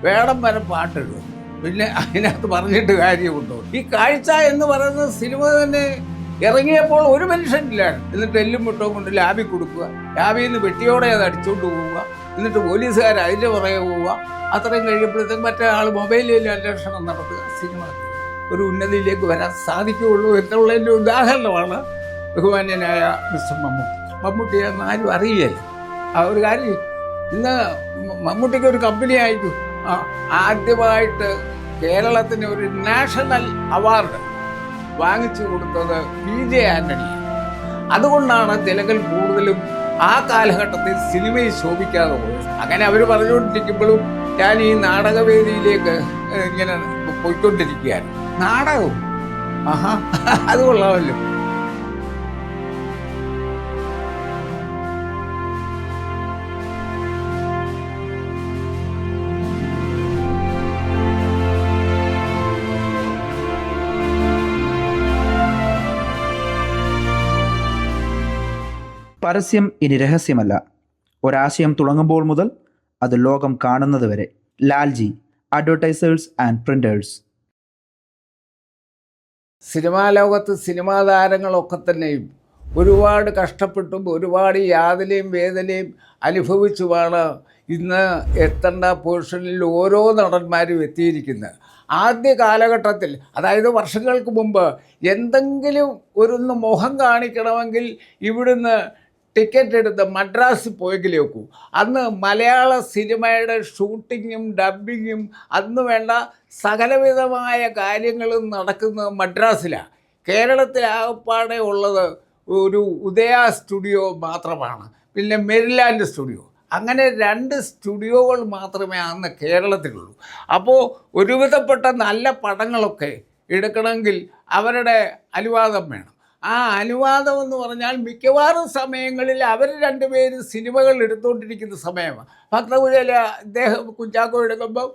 വേടം വരെ പാട്ടിടും. പിന്നെ അതിനകത്ത് പറഞ്ഞിട്ട് കാര്യമുണ്ടോ? ഈ കാഴ്ച എന്ന് പറയുന്ന സിനിമ തന്നെ ഇറങ്ങിയപ്പോൾ ഒരു മനുഷ്യനില്ലായിരുന്നു. എന്നിട്ട് എല്ലും മുട്ടവും കൊണ്ട് ലാബിൽ കൊടുക്കുക, ലാബിൽ നിന്ന് വെട്ടിയോടെ അത് അടിച്ചുകൊണ്ട് പോവുക, എന്നിട്ട് പോലീസുകാർ അതിൻ്റെ പുറകെ പോവുക. അത്രയും കഴിയുമ്പോഴത്തേക്കും മറ്റേ ആൾ മൊബൈലിൽ അന്വേഷണം നടത്തുക. സിനിമ ഒരു ഉന്നതിയിലേക്ക് വരാൻ സാധിക്കുകയുള്ളൂ എന്നുള്ളതിൻ്റെ ഉദാഹരണമാണ് ബഹുമാന്യനായ മിസ്റ്റർ മമ്മൂട്ടി. മമ്മൂട്ടിയെന്ന് ആരും അറിയില്ല. ആ ഒരു കാര്യം ഇന്ന് മമ്മൂട്ടിക്ക് ഒരു കമ്പനി ആയിരിക്കും ആദ്യമായിട്ട് കേരളത്തിന് ഒരു നാഷണൽ അവാർഡ് വാങ്ങിച്ചു കൊടുത്തത് PJ ആന്റണി. അതുകൊണ്ടാണ് തിലകൻ കൂടുതലും ആ കാലഘട്ടത്തിൽ സിനിമയിൽ ശോഭിക്കാതെ പോയത്. അങ്ങനെ അവർ പറഞ്ഞുകൊണ്ടിരിക്കുമ്പോഴും ഞാൻ ഈ നാടകവേദിയിലേക്ക് ഇങ്ങനെ പോയിക്കൊണ്ടിരിക്കുകയാണ്. നാടകവും അത് കൊള്ളാമല്ലോ. പരസ്യം ഇനി രഹസ്യമല്ല. ഒരാശയം തുടങ്ങുമ്പോൾ മുതൽ അത് ലോകം കാണുന്നത് വരെ. Lalji, advertisers and printers. Cinema ലോകത്ത് സിനിമാ താരങ്ങളൊക്കെ തന്നെയും ഒരുപാട് കഷ്ടപ്പെട്ടും ഒരുപാട് യാതനയും വേദനയും അനുഭവിച്ചുമാണ് ഇന്ന് എത്തേണ്ട പൊസിഷനിൽ ഓരോ നടന്മാരും എത്തിയിരിക്കുന്നത്. ആദ്യ കാലഘട്ടത്തിൽ, അതായത് വർഷങ്ങൾക്ക് മുമ്പ്, എന്തെങ്കിലും ഒന്ന് മുഖം കാണിക്കണമെങ്കിൽ ഇവിടുന്ന് ടിക്കറ്റ് എടുത്ത് മദ്രാസിൽ പോയെങ്കിലേക്കൂ. അന്ന് മലയാള സിനിമയുടെ ഷൂട്ടിങ്ങും ഡബ്ബിങ്ങും അന്ന് വേണ്ട സകലവിധമായ കാര്യങ്ങളും നടക്കുന്നത് മദ്രാസിലാണ്. കേരളത്തിലാകപ്പാടെ ഉള്ളത് ഒരു ഉദയ സ്റ്റുഡിയോ മാത്രമാണ്, പിന്നെ മെരിലാൻഡ് സ്റ്റുഡിയോ. അങ്ങനെ 2 സ്റ്റുഡിയോകൾ മാത്രമേ അന്ന് കേരളത്തിലുള്ളൂ. അപ്പോൾ ഒരുവിധപ്പെട്ട നല്ല പടങ്ങളൊക്കെ എടുക്കണമെങ്കിൽ അവരുടെ അനുവാദം വേണം. ആ അനുവാദം എന്ന് പറഞ്ഞാൽ മിക്കവാറും സമയങ്ങളിൽ അവർ 2 പേരും സിനിമകൾ എടുത്തുകൊണ്ടിരിക്കുന്ന സമയമാണ്. ഭക്തകുചേല ഇദ്ദേഹം കുഞ്ചാക്കോ എടുക്കുമ്പോൾ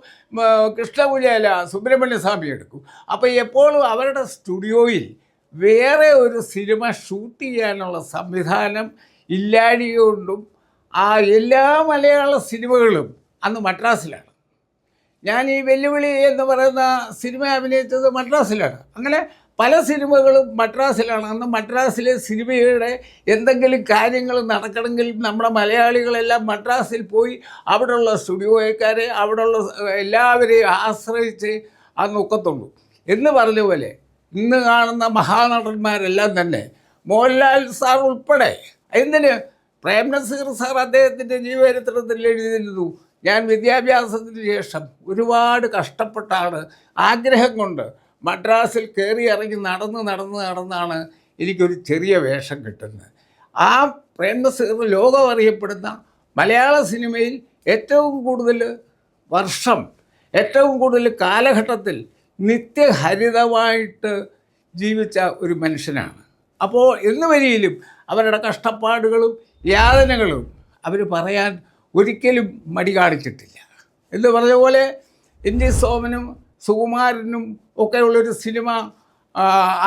കൃഷ്ണകുചേല സുബ്രഹ്മണ്യ സ്വാമി എടുക്കും. അപ്പോൾ എപ്പോഴും അവരുടെ സ്റ്റുഡിയോയിൽ വേറെ ഒരു സിനിമ ഷൂട്ട് ചെയ്യാനുള്ള സംവിധാനം ഇല്ലാഴികൊണ്ടും ആ എല്ലാ മലയാള സിനിമകളും അന്ന് മദ്രാസിലാണ്. ഞാൻ ഈ വെല്ലുവിളി എന്ന് പറയുന്ന സിനിമ അഭിനയിച്ചത് മദ്രാസിലാണ്. അങ്ങനെ പല സിനിമകളും മദ്രാസിലാണ്. അന്ന് മദ്രാസിലെ സിനിമയുടെ എന്തെങ്കിലും കാര്യങ്ങൾ നടക്കണമെങ്കിൽ നമ്മുടെ മലയാളികളെല്ലാം മദ്രാസിൽ പോയി അവിടെയുള്ള സ്റ്റുഡിയോക്കാരെ അവിടെയുള്ള എല്ലാവരെയും ആശ്രയിച്ച് അന്ന് ഒക്കത്തുള്ളൂ. എന്ന് പറഞ്ഞ പോലെ ഇന്ന് കാണുന്ന മഹാനടന്മാരെല്ലാം തന്നെ, മോഹൻലാൽ സാർ ഉൾപ്പെടെ, എന്തിന് പ്രേംനസീർ സാർ അദ്ദേഹത്തിൻ്റെ ജീവചരിത്രത്തിൽ എഴുതിയിരുന്നു, ഞാൻ വിദ്യാഭ്യാസത്തിന് ശേഷം ഒരുപാട് കഷ്ടപ്പെട്ടാണ് ആഗ്രഹം കൊണ്ട് മദ്രാസിൽ കയറി ഇറങ്ങി നടന്നാണ് എനിക്കൊരു ചെറിയ വേഷം കിട്ടുന്നത്. ആ പ്രേംനസീർ ലോകം അറിയപ്പെടുന്ന മലയാള സിനിമയിൽ ഏറ്റവും കൂടുതൽ വർഷം, ഏറ്റവും കൂടുതൽ കാലഘട്ടത്തിൽ നിത്യഹരിതമായിട്ട് ജീവിച്ച ഒരു മനുഷ്യനാണ്. അപ്പോൾ എന്ന് വരിയിലും അവരുടെ കഷ്ടപ്പാടുകളും യാതനകളും അവർ പറയാൻ ഒരിക്കലും മടി കാണിച്ചിട്ടില്ല. എന്ന് പറഞ്ഞ പോലെ NG സോമനും സുകുമാരനും ഒക്കെയുള്ളൊരു സിനിമ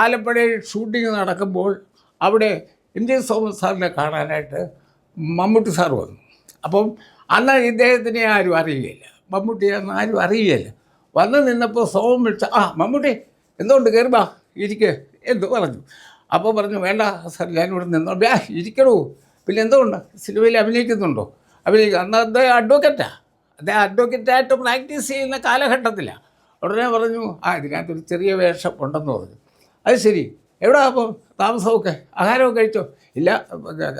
ആലപ്പുഴയിൽ ഷൂട്ടിങ് നടക്കുമ്പോൾ അവിടെ NG സോമൻ സാറിനെ കാണാനായിട്ട് മമ്മൂട്ടി സാർ വന്നു. അപ്പം അന്ന് ഇദ്ദേഹത്തിനെ ആരും അറിയുകയില്ല, മമ്മൂട്ടിയെന്ന് ആരും അറിയുകയില്ല. വന്ന് നിന്നപ്പോൾ സോമൻ വിളിച്ച, മമ്മൂട്ടി എന്തുകൊണ്ട് കയറുക, ഇരിക്കുക എന്ന് പറഞ്ഞു. അപ്പോൾ പറഞ്ഞു, വേണ്ട സാർ ഞാനിവിടെ നിന്നോ. ഇരിക്കണോ, പിന്നെ എന്തുകൊണ്ട് സിനിമയിൽ അഭിനയിക്കുന്നുണ്ടോ? അന്ന് അദ്ദേഹം അഡ്വക്കേറ്റായിട്ട് പ്രാക്ടീസ് ചെയ്യുന്ന കാലഘട്ടത്തിലാണ്. ഉടനെ പറഞ്ഞു, ഇതിനകത്തൊരു ചെറിയ വേഷം ഉണ്ടെന്ന് പറഞ്ഞു. അത് ശരി, എവിടെ അപ്പോൾ താമസമൊക്കെ, ആഹാരമൊക്കെ കഴിച്ചോ? ഇല്ല,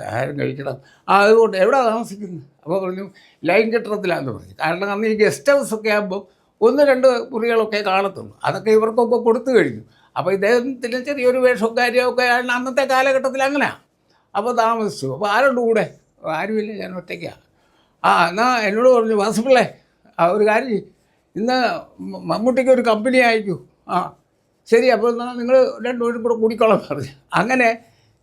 ആഹാരം കഴിക്കണം. അതുകൊണ്ട് എവിടെ താമസിക്കുന്നു? അപ്പോൾ പറഞ്ഞു, ലൈൻ കെട്ടിടത്തിലാണെന്ന് പറഞ്ഞു. കാരണം അന്ന് ഈ ഗസ്റ്റ് ഹൗസൊക്കെ ആകുമ്പോൾ 1-2 മുറികളൊക്കെ കാണത്തുള്ളൂ. അതൊക്കെ ഇവർക്കൊക്കെ കൊടുത്തു കഴിഞ്ഞു. അപ്പോൾ ഇദ്ദേഹത്തിന് ചെറിയൊരു വേഷവും കാര്യമൊക്കെ ആണ് അന്നത്തെ കാലഘട്ടത്തിൽ അങ്ങനെയാണ്. അപ്പോൾ താമസിച്ചു. അപ്പോൾ ആരുണ്ട് കൂടെ? ആരുമില്ല, ഞാൻ ഒറ്റയ്ക്കാണ്. എന്നാൽ എന്നോട് പറഞ്ഞു, വാസുപിള്ളേ ഒരു കാര്യം, ഇന്ന് മമ്മൂട്ടിക്ക് ഒരു കമ്പനി അയക്കൂ. ശരി, അപ്പോൾ എന്നാൽ നിങ്ങൾ 2 പേരും കൂടെ കൂടിക്കോളാൻ പറഞ്ഞു. അങ്ങനെ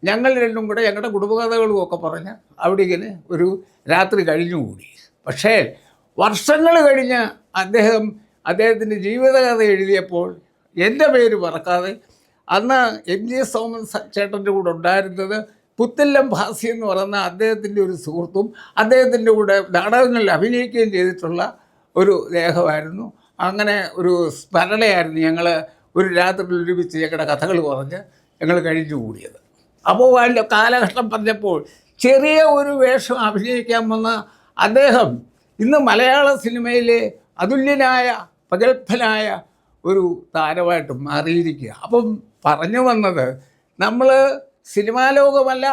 ഞങ്ങൾ 2 കൂടെ ഞങ്ങളുടെ കുടുംബകഥകളും ഒക്കെ പറഞ്ഞ് അവിടെ ഇങ്ങനെ ഒരു രാത്രി കഴിഞ്ഞുകൂടി. പക്ഷേ വർഷങ്ങൾ കഴിഞ്ഞ് അദ്ദേഹത്തിൻ്റെ ജീവിതകഥ എഴുതിയപ്പോൾ എൻ്റെ പേര് മറക്കാതെ അന്ന് NG സോമൻ ചേട്ടൻ്റെ കൂടെ ഉണ്ടായിരുന്നത് പുത്തില്ലം ഭാസി എന്ന് പറയുന്ന അദ്ദേഹത്തിൻ്റെ ഒരു സുഹൃത്തും അദ്ദേഹത്തിൻ്റെ കൂടെ നാടകങ്ങളിൽ അഭിനയിക്കുകയും ചെയ്തിട്ടുള്ള ഒരു ദേഹമായിരുന്നു. അങ്ങനെ ഒരു സ്മരണയായിരുന്നു ഞങ്ങൾ ഒരു രാത്രി ഒരുമിച്ച് ഞങ്ങളുടെ കഥകൾ പറഞ്ഞ് ഞങ്ങൾ കഴിഞ്ഞു കൂടിയത്. അപ്പോൾ അതിൻ്റെ കാലഘട്ടം പറഞ്ഞപ്പോൾ ചെറിയ ഒരു വേഷം അഭിനയിക്കാൻ വന്ന അദ്ദേഹം ഇന്ന് മലയാള സിനിമയിലെ അതുല്യനായ പ്രഗത്ഭനായ ഒരു താരമായിട്ട് മാറിയിരിക്കുക. അപ്പം പറഞ്ഞു വന്നത്, നമ്മൾ സിനിമാ ലോകമല്ല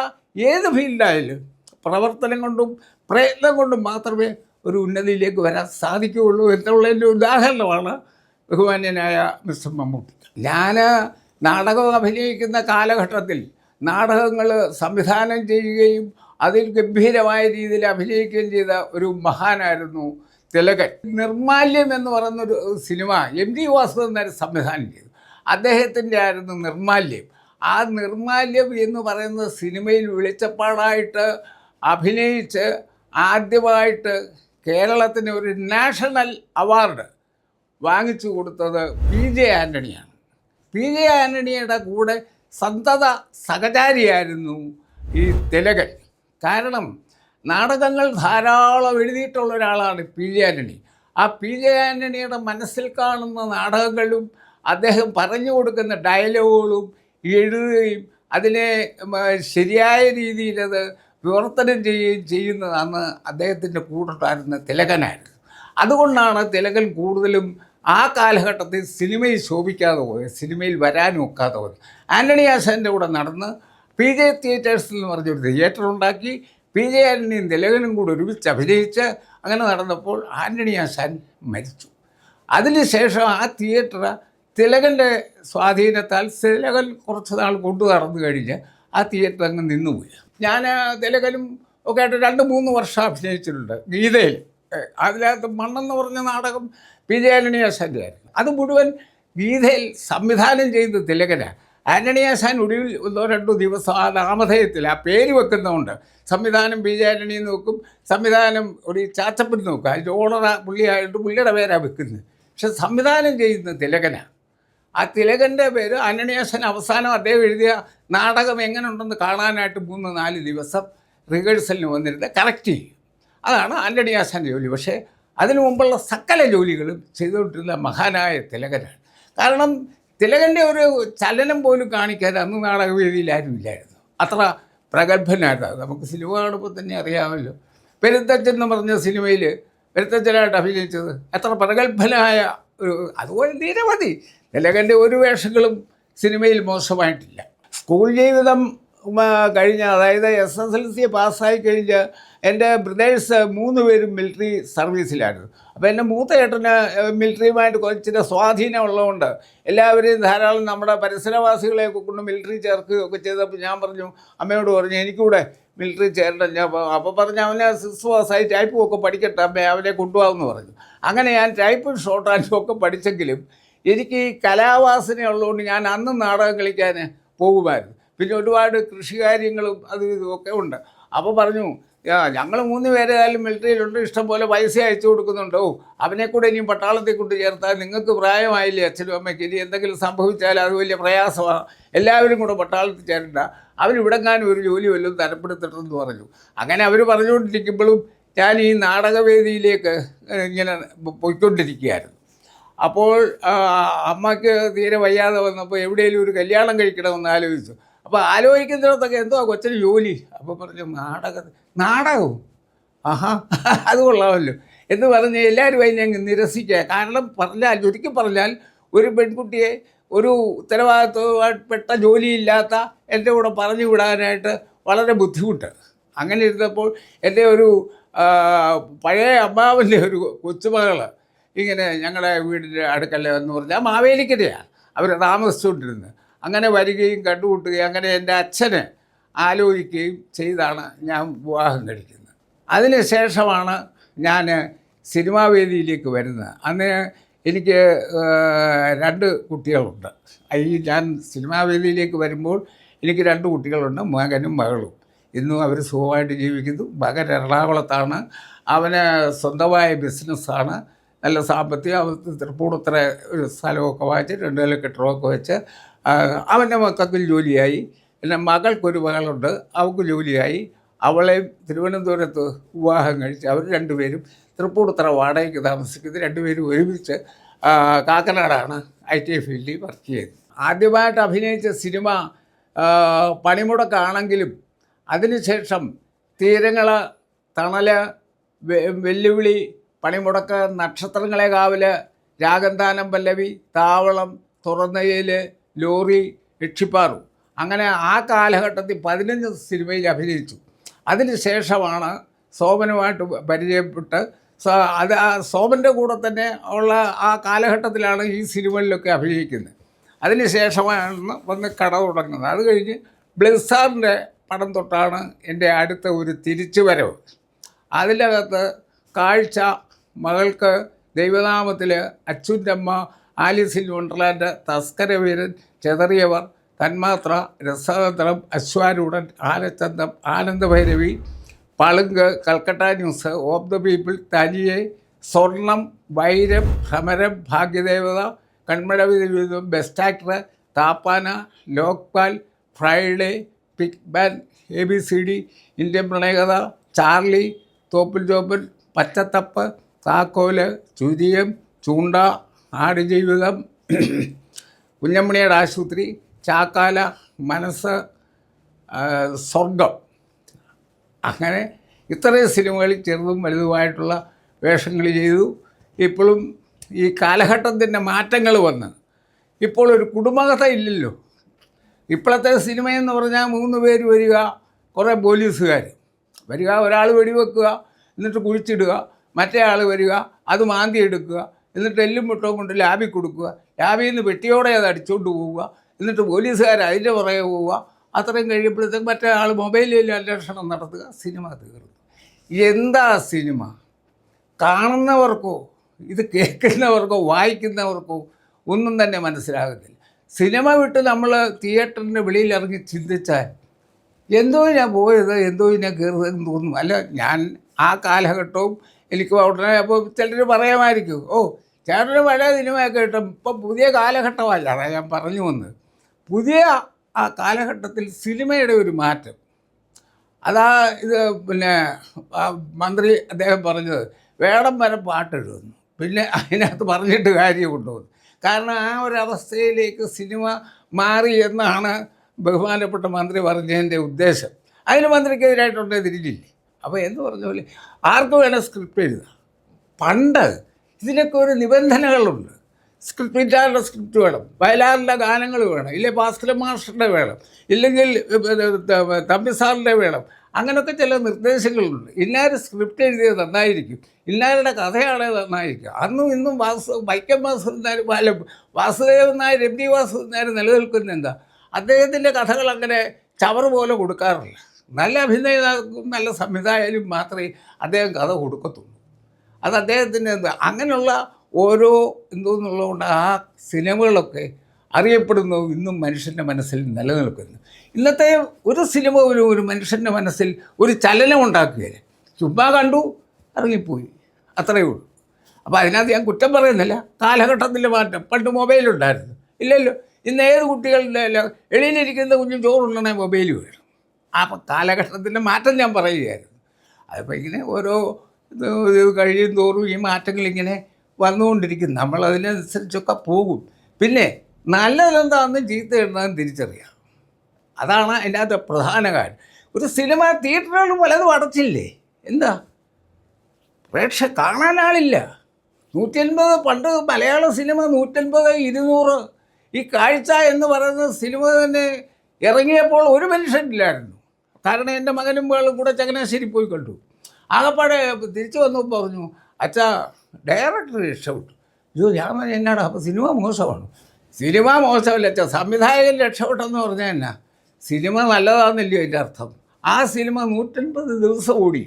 ഏത് ഫീൽഡായാലും പ്രവർത്തനം കൊണ്ടും പ്രയത്നം കൊണ്ടും മാത്രമേ ഒരു ഉന്നതിയിലേക്ക് വരാൻ സാധിക്കുകയുള്ളൂ എന്നുള്ളതിൻ്റെ ഉദാഹരണമാണ് ബഹുമാന്യനായ മിസ്റ്റർ മമ്മൂട്ടി. ഞാൻ നാടകം അഭിനയിക്കുന്ന കാലഘട്ടത്തിൽ നാടകങ്ങൾ സംവിധാനം ചെയ്യുകയും അതിൽ ഗംഭീരമായ രീതിയിൽ അഭിനയിക്കുകയും ചെയ്ത ഒരു മഹാനായിരുന്നു തിലകൻ. നിർമാല്യം എന്ന് പറയുന്നൊരു സിനിമ MT വാസുദേവൻ നായർ സംവിധാനം ചെയ്തു. അദ്ദേഹത്തിൻ്റെ ആയിരുന്നു നിർമാല്യം. ആ നിർമാല്യം എന്ന് പറയുന്ന സിനിമയിൽ വെളിച്ചപ്പാടായിട്ട് അഭിനയിച്ച് ആദ്യമായിട്ട് കേരളത്തിന് ഒരു നാഷണൽ അവാർഡ് വാങ്ങിച്ചു കൊടുത്തത് PJ ആൻ്റണിയാണ്. PJ ആൻ്റണിയുടെ കൂടെ സന്തത സഹചാരിയായിരുന്നു ഈ തിലകൻ. കാരണം നാടകങ്ങൾ ധാരാളം എഴുതിയിട്ടുള്ള ഒരാളാണ് PJ ആൻ്റണി. ആ PJ ആൻ്റണിയുടെ മനസ്സിൽ കാണുന്ന നാടകങ്ങളും അദ്ദേഹം പറഞ്ഞു കൊടുക്കുന്ന ഡയലോഗുകളും എഴുതുകയും അതിനെ ശരിയായ രീതിയിലത് വിവർത്തനം ചെയ്യുകയും ചെയ്യുന്നതാണ് അദ്ദേഹത്തിൻ്റെ കൂട്ടുകാരുന്ന തിലകനായിരുന്നു. അതുകൊണ്ടാണ് തിലകൻ കൂടുതലും ആ കാലഘട്ടത്തിൽ സിനിമയിൽ ശോഭിക്കാതെ പോയത്, സിനിമയിൽ വരാനും ഒക്കാതെ പോയത്. ആൻ്റണി ആശാൻ്റെ കൂടെ നടന്ന് PJ തിയേറ്റേഴ്സ് എന്ന് പറഞ്ഞൊരു തിയേറ്റർ ഉണ്ടാക്കി PJ ആൻ്റണിയും തിലകനും കൂടെ ഒരുമിച്ച് അഭിനയിച്ച് അങ്ങനെ നടന്നപ്പോൾ ആൻ്റണി ആശാൻ മരിച്ചു. അതിനുശേഷം ആ തിയേറ്റർ തിലകൻ്റെ സ്വാധീനത്താൽ തിലകൻ കുറച്ച് നാൾ കൊണ്ടു നടന്നു കഴിഞ്ഞ് ആ തിയേറ്റർ അങ്ങ് നിന്നുപോയി. ഞാൻ തിലകനും ഒക്കെ ആയിട്ട് 2-3 വർഷം അഭിനയിച്ചിട്ടുണ്ട് ഗീതയിൽ. അതിനകത്ത് മണ്ണെന്ന് പറഞ്ഞ നാടകം PJ ആൻ്റണി ആശാൻ്റെ ആയിരുന്നു. അത് മുഴുവൻ ഗീതയിൽ സംവിധാനം ചെയ്ത് തിലകനാണ്. ആൻ്റണി ആശാൻ ഒടുവിൽ 1-2 ദിവസം ആ നാമധേയത്തിൽ ആ പേര് വെക്കുന്നതുകൊണ്ട് സംവിധാനം PJ ആൻ്റണി എന്ന് വെക്കും, സംവിധാനം ഒരു ചാച്ചപ്പൻ നോക്കും. അതിൻ്റെ ഓണറ പുള്ളിയായിട്ട് പുള്ളിയുടെ പേരാണ് വെക്കുന്നത്. പക്ഷെ സംവിധാനം ചെയ്യുന്ന തിലകനാണ്. ആ തിലകൻ്റെ പേര് ആൻ്റണി ആശാൻ അവസാനം അദ്ദേഹം എഴുതിയ നാടകം എങ്ങനെ ഉണ്ടെന്ന് കാണാനായിട്ട് 3-4 ദിവസം റിഹേഴ്സലിന് വന്നിരുന്ന് കറക്റ്റ് ചെയ്യും. അതാണ് ആൻ്റണി ആശാൻ്റെ ജോലി. പക്ഷേ അതിനു മുമ്പുള്ള സകല ജോലികളും ചെയ്തുകൊണ്ടിരുന്ന മഹാനായ തിലകനാണ്. കാരണം തിലകൻ്റെ ഒരു ചലനം പോലും കാണിക്കാൻ അന്ന് നാടകവേദിയിൽ ആരും ഇല്ലായിരുന്നു. അത്ര പ്രഗത്ഭനായിരുന്നു. നമുക്ക് സിനിമ കാണുമ്പോൾ തന്നെ അറിയാമല്ലോ. പെരുന്തച്ചൻ എന്ന് പറഞ്ഞ സിനിമയിൽ പെരുന്തച്ചനായിട്ട് അഭിനയിച്ചത് എത്ര പ്രഗത്ഭനായ ഒരു, അതുപോലെ നിരവധി തിലകൻ്റെ ഒരു വേഷങ്ങളും സിനിമയിൽ മോശമായിട്ടില്ല. സ്കൂൾ ജീവിതം കഴിഞ്ഞ്, അതായത് SSLC പാസ്സായി കഴിഞ്ഞ് എൻ്റെ ബ്രദേഴ്സ് 3 പേരും മിലിറ്ററി സർവീസിലായിരുന്നു. അപ്പോൾ എൻ്റെ മൂത്ത ഏട്ടന് മിലിറ്ററിയുമായിട്ട് കുറച്ചിട്ട് സ്വാധീനമുള്ളതുകൊണ്ട് എല്ലാവരെയും ധാരാളം നമ്മുടെ പരിസരവാസികളെയൊക്കെ കൊണ്ട് മിലിറ്ററി ചേർക്കുകയൊക്കെ ചെയ്തപ്പോൾ ഞാൻ പറഞ്ഞു, അമ്മയോട് പറഞ്ഞു എനിക്കൂടെ മിലിറ്ററി ചേരണ്ട. അപ്പോൾ പറഞ്ഞു അവനെ 6 മാസമായി ടൈപ്പും ഒക്കെ പഠിക്കട്ടെ അമ്മ, അവനെ കൊണ്ടുപോകാമെന്ന് പറഞ്ഞു. അങ്ങനെ ഞാൻ ടൈപ്പും ഷോർട്ട് ഹാൻഡും ഒക്കെ പഠിച്ചെങ്കിലും എനിക്ക് ഈ കലാവാസന ഉള്ളതുകൊണ്ട് ഞാൻ അന്ന് നാടകം കളിക്കാൻ പോകുമായിരുന്നു. പിന്നെ ഒരുപാട് കൃഷികാര്യങ്ങളും അതും ഇതുമൊക്കെ ഉണ്ട്. അപ്പോൾ പറഞ്ഞു, ഞങ്ങൾ 3 പേരായാലും മിലിറ്ററിയിലുണ്ട്, ഇഷ്ടം പോലെ പൈസ അയച്ചു കൊടുക്കുന്നുണ്ടോ, അവനെ കൂടെ ഇനിയും പട്ടാളത്തിൽ കൊണ്ട് ചേർത്താൽ നിങ്ങൾക്ക് പ്രായമായില്ലേ അച്ഛനും അമ്മയ്ക്ക്, ഇനി എന്തെങ്കിലും സംഭവിച്ചാൽ അത് വലിയ പ്രയാസമാണ്, എല്ലാവരും കൂടെ പട്ടാളത്തിൽ ചേരണ്ട, അവരിവിടെങ്ങാനും ഒരു ജോലി വല്ലതും തരപ്പെടുത്തിട്ടെന്ന് പറഞ്ഞു. അങ്ങനെ അവർ പറഞ്ഞുകൊണ്ടിരിക്കുമ്പോഴും ഞാൻ ഈ നാടകവേദിയിലേക്ക് ഇങ്ങനെ പോയിക്കൊണ്ടിരിക്കുകയായിരുന്നു. അപ്പോൾ അമ്മയ്ക്ക് തീരെ വയ്യാതെ വന്നപ്പോൾ എവിടെയെങ്കിലും ഒരു കല്യാണം കഴിക്കണമെന്ന് ആലോചിച്ചു. അപ്പോൾ ആലോചിക്കുന്നിടത്തൊക്കെ എന്തോ കൊച്ചന് ജോലി. അപ്പോൾ പറഞ്ഞു നാടകവും, ആഹാ അത് കൊള്ളാമല്ലോ എന്ന് പറഞ്ഞ് എല്ലാവരും അതിനെ അങ്ങ് നിരസിക്കുക. കാരണം ഒരിക്കൽ പറഞ്ഞാൽ ഒരു പെൺകുട്ടിയെ ഒരു ഉത്തരവാദിത്വപ്പെട്ട ജോലിയില്ലാത്ത എൻ്റെ കൂടെ പറഞ്ഞു വിടാനായിട്ട് വളരെ ബുദ്ധിമുട്ട്. അങ്ങനെ ഇരുന്നപ്പോൾ എൻ്റെ ഒരു പഴയ അമ്മാവൻ്റെ ഒരു കൊച്ചുമകൾ ഇങ്ങനെ ഞങ്ങളുടെ വീടിൻ്റെ അടുക്കല്ല എന്ന് പറഞ്ഞാൽ മാവേലിക്കരയാണ് അവർ താമസിച്ചുകൊണ്ടിരുന്നത്. അങ്ങനെ വരികയും കണ്ടുമുട്ടുകയും അങ്ങനെ എൻ്റെ അച്ഛനെ ആലോചിക്കുകയും ചെയ്താണ് ഞാൻ വിവാഹം കഴിക്കുന്നത്. അതിന് ശേഷമാണ് ഞാൻ സിനിമാവേദിയിലേക്ക് വരുന്നത്. അന്ന് എനിക്ക് 2 കുട്ടികളുണ്ട്. ഞാൻ സിനിമാവേദിയിലേക്ക് വരുമ്പോൾ എനിക്ക് 2 കുട്ടികളുണ്ട്, മകനും മകളും. ഇന്നും അവർ സുഖമായിട്ട് ജീവിക്കുന്നു. മകൻ എറണാകുളത്താണ്, അവന് സ്വന്തമായ ബിസിനസ്സാണ്, നല്ല സാമ്പത്തികം. അവർക്ക് തൃപ്പൂണിത്തറ ഒരു സ്ഥലമൊക്കെ വാങ്ങിച്ച് 2 നില കെട്ടിടമൊക്കെ വെച്ച് അവൻ്റെ മക്കൾക്ക് ജോലിയായി. പിന്നെ മകൾക്കൊരു മകളുണ്ട്, അവൾക്ക് ജോലിയായി. അവളെയും തിരുവനന്തപുരത്ത് വിവാഹം കഴിച്ച് അവർ 2 പേരും തൃപ്പൂണിത്തുറ വാടകയ്ക്ക് താമസിക്കുന്നത്. രണ്ടുപേരും ഒരുമിച്ച് കാക്കനാടാണ് IT ഫീൽഡിൽ വർക്ക് ചെയ്തത്. ആദ്യമായിട്ട് അഭിനയിച്ച സിനിമ പണിമുടക്കാണെങ്കിലും അതിനുശേഷം തീരങ്ങൾ, തണൽ, വെല്ലുവിളി, പണിമുടക്ക്, നക്ഷത്രങ്ങളെ കാവല്, രാഗന്താനം പല്ലവി, താവളം, തുറന്നയിൽ, ലോറി, യക്ഷിപ്പാറു, അങ്ങനെ ആ കാലഘട്ടത്തിൽ 15 സിനിമയിൽ അഭിനയിച്ചു. അതിനുശേഷമാണ് സോമനുമായിട്ട് പരിചയപ്പെട്ട് അത് സോമൻ്റെ കൂടെ തന്നെ ഉള്ള ആ കാലഘട്ടത്തിലാണ് ഈ സിനിമകളിലൊക്കെ അഭിനയിക്കുന്നത്. അതിനുശേഷമാണ് വന്ന് കട തുടങ്ങുന്നത്. അത് കഴിഞ്ഞ് ബ്ലിസാറിൻ്റെ പടം തൊട്ടാണ് എൻ്റെ അടുത്ത ഒരു തിരിച്ചുവരവ്. അതിനകത്ത് കാഴ്ച, മകൾക്ക് ദൈവനാമത്തിൽ, അച്ഛൻ്റെ അമ്മ, ആലിസ് ഇൻ വണ്ടർലാൻഡ്, തസ്കരവീരൻ, ചെതറിയവർ, Thanmathra, Rasathanthram, Ashwaroodan, Aanachandam, Anandabhairavi, Palunku, Calcutta news, of the people, Thaniye, Swarnam, Vairam, Bhramaram, Bhagyadevatha, കൺമഴവിധം, best actor, Thappana, Lokpal, Friday, Pigman, ABCD, Indian Pranayakatha, Charlie, Thoppil Joppan, Pachathappu, Thakkol, ചുരിയം, ചൂണ്ട, ആടുജീവിതം, കുഞ്ഞമ്മണിയുടെ ആശുപത്രി, ചാക്കാല, മനസ്സ്, സ്വർഗം, അങ്ങനെ ഇത്രയും സിനിമകളിൽ ചെറുതും വലുതുമായിട്ടുള്ള വേഷങ്ങൾ ചെയ്തു. ഇപ്പോഴും ഈ കാലഘട്ടത്തിൻ്റെ മാറ്റങ്ങൾ വന്ന് ഇപ്പോൾ ഒരു കുടുംബകഥ ഇല്ലല്ലോ. ഇപ്പോഴത്തെ സിനിമയെന്ന് പറഞ്ഞാൽ 3 പേര് വരിക, കുറേ പോലീസുകാർ വരിക, ഒരാൾ വെടിവെക്കുക, എന്നിട്ട് കുഴിച്ചിടുക, മറ്റേ ആൾ വരിക, അത് മാന്തി എടുക്കുക, എന്നിട്ട് എല്ലും മുട്ടവും കൊണ്ട് ലാബിൽ കൊടുക്കുക, ലാബിൽ നിന്ന് പെട്ടിയോടെ അത് അടിച്ചുകൊണ്ട് പോവുക, എന്നിട്ട് പോലീസുകാർ അതിൻ്റെ പുറകെ പോവുക. അത്രയും കഴിയുമ്പോഴത്തേക്ക് മറ്റേ ആൾ മൊബൈലിൽ അന്വേഷണം നടത്തുക, സിനിമ തീർന്നു. എന്താ സിനിമ? കാണുന്നവർക്കോ ഇത് കേൾക്കുന്നവർക്കോ വായിക്കുന്നവർക്കോ ഒന്നും തന്നെ മനസ്സിലാകത്തില്ല. സിനിമ വിട്ട് നമ്മൾ തിയേറ്ററിൻ്റെ വെളിയിലിറങ്ങി ചിന്തിച്ചാൽ എന്തോ ഞാൻ പോയത്, എന്തോ ഞാൻ കയറുന്നതെന്ന് തോന്നും. അല്ല, ഞാൻ ആ കാലഘട്ടവും എനിക്ക് ഉടനെ അപ്പോൾ ചിലർ പറയാമായിരിക്കും, ഓ ചേട്ടന് പഴയ സിനിമയൊക്കെ കിട്ടും, ഇപ്പം പുതിയ കാലഘട്ടമല്ല. അതാ ഞാൻ പറഞ്ഞു വന്നത്. പുതിയ ആ കാലഘട്ടത്തിൽ സിനിമയുടെ ഒരു മാറ്റം, അതാ ഇത് പിന്നെ മന്ത്രി അദ്ദേഹം പറഞ്ഞത്, വേടം വരെ പാട്ടെഴുതുന്നു, പിന്നെ അതിനകത്ത് പറഞ്ഞിട്ട് കാര്യമുണ്ടോ? കാരണം ആ ഒരു അവസ്ഥയിലേക്ക് സിനിമ മാറി എന്നാണ് ബഹുമാനപ്പെട്ട മന്ത്രി പറഞ്ഞതിൻ്റെ ഉദ്ദേശം. അതിന് മന്ത്രിക്കെതിരായിട്ടുണ്ടേ തിരിഞ്ഞില്ലേ? അപ്പോൾ എന്ന് പറഞ്ഞ പോലെ ആർക്ക് വേണം സ്ക്രിപ്റ്റ് എഴുതുക? പണ്ട് ഇതിനൊക്കെ ഒരു നിബന്ധനകളുണ്ട്. സ്ക്രിപ്റ്റ് ഇറ്റാരുടെ സ്ക്രിപ്റ്റ് വേണം, വയലാറിൻ്റെ ഗാനങ്ങൾ വേണം, ഇല്ലേ ഭാസ്കരൻ മാസ്റ്ററുടെ വേണം, ഇല്ലെങ്കിൽ തമ്പിസാറിൻ്റെ വേണം. അങ്ങനെയൊക്കെ ചില നിർദ്ദേശങ്ങളുണ്ട്. ഇന്നാരും സ്ക്രിപ്റ്റ് എഴുതിയത് നന്നായിരിക്കും, ഇന്നാരുടെ കഥയാണ് നന്നായിരിക്കും. അന്നും ഇന്നും വൈക്കം വാസുദേവൻ നായർ, MT വാസുദേവൻ നായർ നിലനിൽക്കുന്ന എന്താ? അദ്ദേഹത്തിൻ്റെ കഥകൾ അങ്ങനെ ചവറ് പോലെ കൊടുക്കാറില്ല. നല്ല അഭിനേതാക്കും നല്ല സംവിധായകനും മാത്രമേ അദ്ദേഹം കഥ കൊടുക്കത്തുള്ളൂ. അത് അദ്ദേഹത്തിൻ്റെ എന്താ അങ്ങനെയുള്ള ഓരോ എന്തോന്നുള്ളതുകൊണ്ട് ആ സിനിമകളൊക്കെ അറിയപ്പെടുന്നു, ഇന്നും മനുഷ്യൻ്റെ മനസ്സിൽ നിലനിൽക്കുന്നു. ഇന്നത്തെ ഒരു സിനിമ ഒരു മനുഷ്യൻ്റെ മനസ്സിൽ ഒരു ചലനം ഉണ്ടാക്കുകയില്ല. ചുമ്മാ കണ്ടു ഇറങ്ങിപ്പോയി, അത്രയേ ഉള്ളൂ. അപ്പോൾ അതിനകത്ത് ഞാൻ കുറ്റം പറയുന്നില്ല. കാലഘട്ടത്തിൻ്റെ മാറ്റം. പണ്ട് മൊബൈലുണ്ടായിരുന്നു, ഇല്ലല്ലോ. ഇന്ന് ഏത് കുട്ടികളുടെ എളിയിലിരിക്കുന്ന കുഞ്ഞും ചോറുണ്ടെങ്കിൽ മൊബൈൽ വേണം. അപ്പോൾ കാലഘട്ടത്തിൻ്റെ മാറ്റം ഞാൻ പറയുകയായിരുന്നു. അതിപ്പോൾ ഇങ്ങനെ ഓരോ ഇത് കഴിയും തോറും ഈ മാറ്റങ്ങളിങ്ങനെ വന്നുകൊണ്ടിരിക്കും. നമ്മളതിനനുസരിച്ചൊക്കെ പോകും. പിന്നെ നല്ലതെന്താണെന്ന് ചീത്ത എന്താണെന്ന് തിരിച്ചറിയാം. അതാണ് അതിനകത്ത് പ്രധാന കാര്യം. ഒരു സിനിമ തിയേറ്ററുകൾ പലതും അടച്ചില്ലേ? എന്താ കാണാൻ ആളില്ല. 150 പണ്ട് മലയാള സിനിമ 150, 200. ഈ കാഴ്ച എന്ന് പറയുന്ന സിനിമ തന്നെ ഇറങ്ങിയപ്പോൾ ഒരു മനുഷ്യനില്ലായിരുന്നു. കാരണം എൻ്റെ മകനും മകളും കൂടെ ചങ്ങനാശ്ശേരി പോയി കണ്ടു. ആകപ്പാടെ തിരിച്ചു വന്നപ്പോൾ പറഞ്ഞു, അച്ഛാ ഡയറക്ടർ രക്ഷപ്പെട്ടു. അയ്യോ, ഞാൻ എന്നാടാ അപ്പോൾ സിനിമ മോശമാണ്? സിനിമ മോശമല്ല അച്ഛാ, സംവിധായകൻ രക്ഷപ്പെട്ടെന്ന് പറഞ്ഞാൽ എന്നാ? സിനിമ നല്ലതാണെന്നല്ലോ അതിൻ്റെ അർത്ഥം. ആ സിനിമ 150 ദിവസം ഓടി.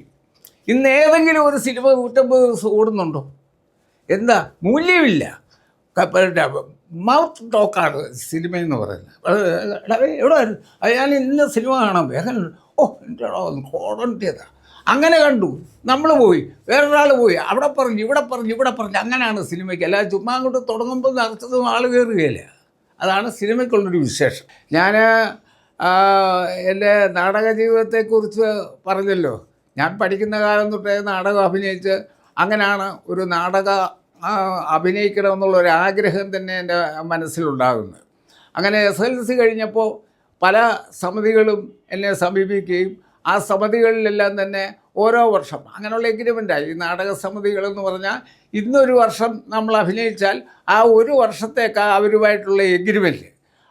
ഇന്ന് ഏതെങ്കിലും ഒരു സിനിമ 150 ദിവസം ഓടുന്നുണ്ടോ? എന്താ? മൂല്യമില്ല. മൗത്ത് ടോക്കാണ് സിനിമയെന്ന് പറയുന്നത്. എവിടെ അത് ഞാൻ ഇന്ന സിനിമ കാണാൻ വേഗം, ഓ എൻ്റെ കോടന്റേതാണ്, അങ്ങനെ കണ്ടു. നമ്മൾ പോയി, വേറൊരാൾ പോയി, അവിടെ പറഞ്ഞു ഇവിടെ പറഞ്ഞു. അങ്ങനെയാണ് സിനിമയ്ക്ക്. അല്ലാതെ ചുമ്മാ അങ്ങോട്ട് തുടങ്ങുമ്പോൾ നിറച്ചതും ആൾ കയറുകയില്ല. അതാണ് സിനിമയ്ക്കുള്ളൊരു വിശേഷം. ഞാൻ എൻ്റെ നാടക ജീവിതത്തെക്കുറിച്ച് പറഞ്ഞല്ലോ. ഞാൻ പഠിക്കുന്ന കാലം തൊട്ടേ നാടകം അഭിനയിച്ച് അങ്ങനെയാണ് ഒരു നാടക അഭിനയിക്കണമെന്നുള്ള ഒരു ആഗ്രഹം തന്നെ എൻ്റെ മനസ്സിലുണ്ടാകുന്നത്. അങ്ങനെ SLC കഴിഞ്ഞപ്പോൾ പല സമിതികളും എന്നെ സമീപിക്കുകയും ആ സമിതികളിലെല്ലാം തന്നെ ഓരോ വർഷം അങ്ങനെയുള്ള എഗ്രിമെൻ്റായി. ഈ നാടക സമിതികളെന്ന് പറഞ്ഞാൽ ഇന്നൊരു വർഷം നമ്മൾ അഭിനയിച്ചാൽ ആ ഒരു വർഷത്തേക്ക് അവരുമായിട്ടുള്ള എഗ്രിമെൻറ്റ്,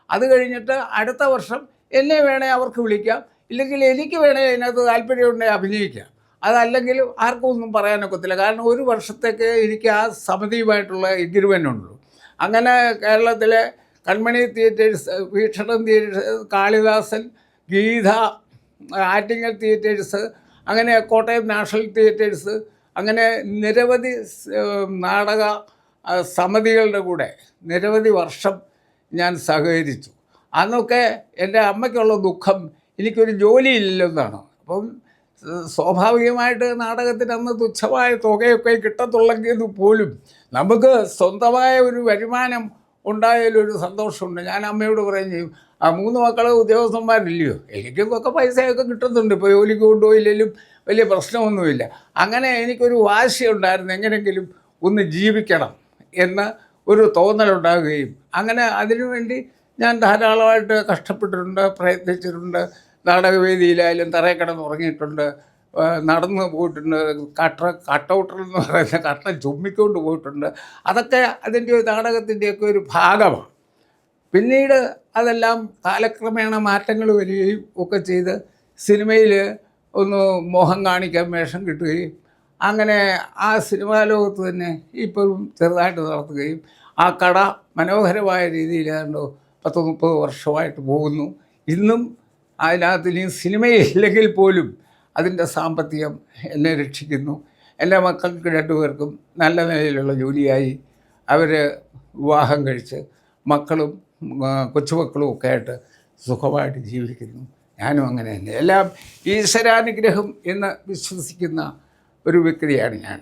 അത് കഴിഞ്ഞിട്ട് അടുത്ത വർഷം എന്നെ വേണേൽ അവർക്ക് വിളിക്കാം, ഇല്ലെങ്കിൽ എനിക്ക് വേണേൽ അതിനകത്ത് താല്പര്യമുണ്ടെങ്കിൽ അഭിനയിക്കാം. അതല്ലെങ്കിൽ ആർക്കും ഒന്നും പറയാനൊക്കത്തില്ല. കാരണം ഒരു വർഷത്തേക്ക് എനിക്ക് ആ സമിതിയുമായിട്ടുള്ള എഗ്രിമെൻ്റ് ഉള്ളൂ. അങ്ങനെ കേരളത്തിലെ കൺമണി തിയേറ്റേഴ്സ്, വീക്ഷണം തിയേറ്റേഴ്സ്, കാളിദാസൻ, ഗീത, ആറ്റിങ്ങൽ തിയേറ്റേഴ്സ്, അങ്ങനെ കോട്ടയം നാഷണൽ തിയേറ്റേഴ്സ്, അങ്ങനെ നിരവധി നാടക സമിതികളുടെ കൂടെ നിരവധി വർഷം ഞാൻ സഹകരിച്ചു. അന്നൊക്കെ എൻ്റെ അമ്മയ്ക്കുള്ള ദുഃഖം എനിക്കൊരു ജോലിയില്ലെന്നാണ്. അപ്പം സ്വാഭാവികമായിട്ട് നാടകത്തിന് അന്ന് തുച്ഛമായ തുകയൊക്കെ കിട്ടത്തുള്ളെങ്കിൽ പോലും നമുക്ക് സ്വന്തമായ ഒരു വരുമാനം ഉണ്ടായാലൊരു സന്തോഷമുണ്ട്. ഞാൻ അമ്മയോട് പറയുകയും ചെയ്യും, ആ 3 മക്കൾ ഉദ്യോഗസ്ഥന്മാരില്ലയോ, എനിക്കൊക്കെ പൈസയൊക്കെ കിട്ടുന്നുണ്ട്, ഇപ്പോൾ ജോലിക്ക് കൊണ്ടുപോയില്ലെങ്കിലും വലിയ പ്രശ്നമൊന്നുമില്ല. അങ്ങനെ എനിക്കൊരു വാശിയുണ്ടായിരുന്നു, എങ്ങനെയെങ്കിലും ഒന്ന് ജീവിക്കണം എന്ന് ഒരു തോന്നലുണ്ടാകുകയും അങ്ങനെ അതിനുവേണ്ടി ഞാൻ ധാരാളമായിട്ട് കഷ്ടപ്പെട്ടിട്ടുണ്ട്, പ്രയത്നിച്ചിട്ടുണ്ട്. നാടകവേദിയിലായാലും തറയിൽ കിടന്ന് ഉറങ്ങിയിട്ടുണ്ട്, നടന്ന് പോയിട്ടുണ്ട്, കട്ടൗട്ടർ എന്ന് പറയുന്ന കട്ട ചുമ്മിക്കൊണ്ട് പോയിട്ടുണ്ട്. അതൊക്കെ അതിൻ്റെ നാടകത്തിൻ്റെയൊക്കെ ഒരു ഭാഗമാണ്. പിന്നീട് അതെല്ലാം കാലക്രമേണ മാറ്റങ്ങൾ വരികയും ഒക്കെ ചെയ്ത് സിനിമയിൽ ഒന്ന് മോഹം കാണിക്കാൻ വേഷം കിട്ടുകയും അങ്ങനെ ആ സിനിമാ ലോകത്ത് തന്നെ ഇപ്പോഴും ചെറുതായിട്ട് നടത്തുകയും ആ കട മനോഹരമായ രീതിയിൽ ഏതാണ്ട് 10-30 വർഷമായിട്ട് പോകുന്നു. ഇന്നും അതിനകത്ത് ഇനി സിനിമയില്ലെങ്കിൽ പോലും അതിൻ്റെ സാമ്പത്തികം എന്നെ രക്ഷിക്കുന്നു. എൻ്റെ മക്കൾക്ക് 2 പേർക്കും നല്ല നിലയിലുള്ള ജോലിയായി, അവർ വിവാഹം കഴിച്ച് മക്കളും കൊച്ചുമക്കളും ഒക്കെ ആയിട്ട് സുഖമായിട്ട് ജീവിക്കുന്നു. ഞാനും അങ്ങനെ തന്നെ. എല്ലാം ഈശ്വരാനുഗ്രഹം എന്ന് വിശ്വസിക്കുന്ന ഒരു വ്യക്തിയാണ് ഞാൻ.